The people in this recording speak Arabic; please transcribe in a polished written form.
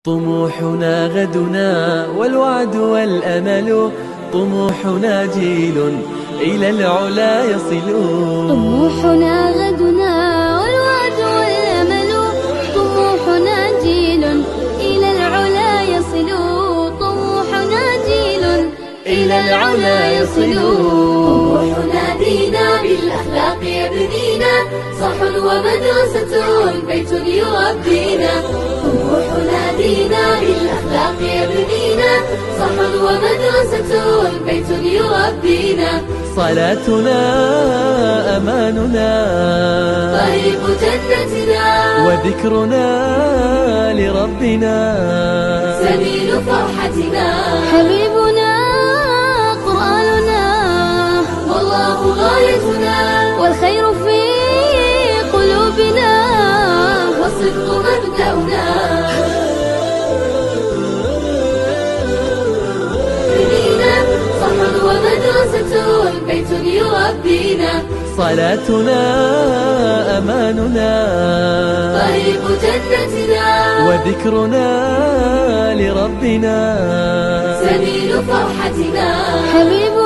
طموحنا غدنا والوعد والأمل، طموحنا جيل إلى العلا يصل. طموحنا غدنا والوعد والأمل، طموحنا جيل إلى العلا يصل. طموحنا جيل إلى العلا يصل. طموحنا دينا بالأخلاق يبنينا، صح ومدرسة بيت يربينا. طموحنا دينا بالأخلاق يبنينا، صح ومدرسة بيت يربينا. صلاتنا أماننا، طريق جنتنا، وذكرنا لربنا سبيل فرحتنا. حبيبنا قرآننا، والله غايتنا، والخير في قلوبنا، والصدق مبدأنا. بنينا صح ومدرسة بيت يربينا. صلاتنا أماننا، طريق جنتنا، وذكرنا لربنا سبيل فرحتنا. حبيبنا